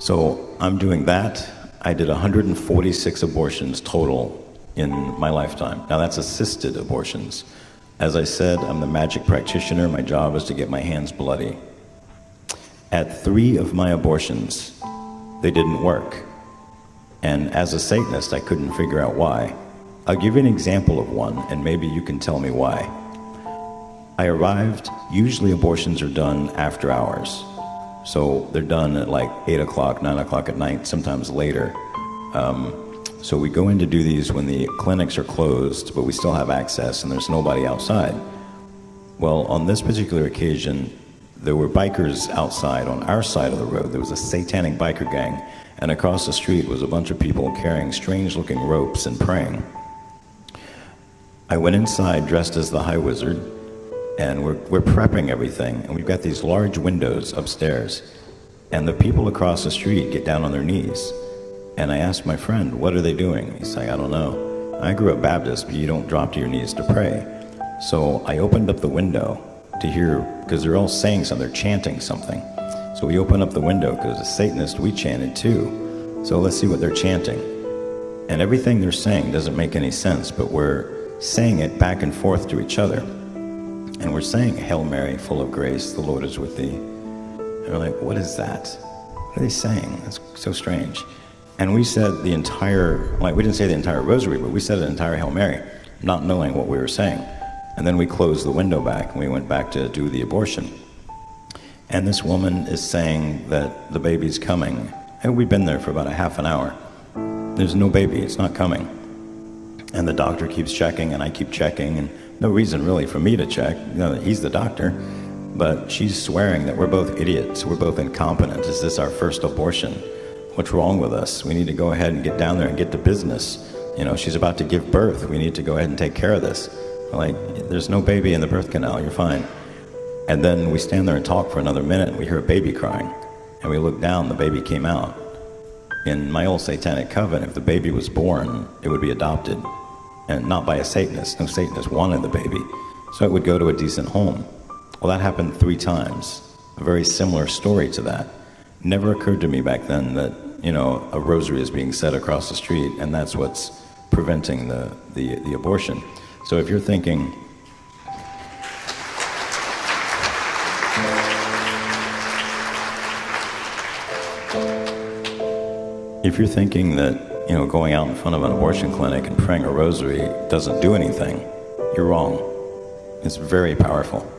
So I'm doing that. I did 146 abortions total in my lifetime. Now that's assisted abortions. As I said, I'm the magic practitioner. My job is to get my hands bloody. At 3 of my abortions, they didn't work. And as a Satanist, I couldn't figure out why. I'll give you an example of one, and maybe you can tell me why. I arrived, usually abortions are done after hours. So they're done at like 8 o'clock, 9 o'clock at night, sometimes later. So we go in to do these when the clinics are closed, but we still have access and there's nobody outside. Well, on this particular occasion, there were bikers outside on our side of the road. There was a satanic biker gang, and across the street was a bunch of people carrying strange-looking ropes and praying. I went inside dressed as the High Wizard, and we're prepping everything, and we've got these large windows upstairs, and the people across the street get down on their knees. And I asked my friend, what are they doing? He's like, I don't know. I grew up Baptist, but you don't drop to your knees to pray. So I opened up the window to hear, because they're all saying something, they're chanting something. So we opened up the window, because as Satanists, we chanted too. So let's see what they're chanting. And everything they're saying doesn't make any sense, but we're saying it back and forth to each other. And we're saying, Hail Mary, full of grace, the Lord is with thee. And we're like, what is that? What are they saying? That's so strange. And we said the entire, like we didn't say the entire rosary, but we said the entire Hail Mary, not knowing what we were saying. And then we closed the window back and we went back to do the abortion. And this woman is saying that the baby's coming. And we've been there for about a half an hour. There's no baby, it's not coming. And the doctor keeps checking and I keep checking, and no reason really for me to check. You know, he's the doctor. But she's swearing that we're both idiots, we're both incompetent. Is this our first abortion? What's wrong with us? We need to go ahead and get down there and get to business. You know, she's about to give birth. We need to go ahead and take care of this. We're like, there's no baby in the birth canal, you're fine. And then we stand there and talk for another minute, and we hear a baby crying. And we look down, the baby came out. In my old satanic coven, if the baby was born, it would be adopted. And not by a Satanist. No Satanist wanted the baby. So it would go to a decent home. Well, that happened 3 times. A very similar story to that. Never occurred to me back then that, you know, a rosary is being said across the street, and that's what's preventing the abortion. So if you're thinking, that, you know, going out in front of an abortion clinic and praying a rosary doesn't do anything, you're wrong. It's very powerful.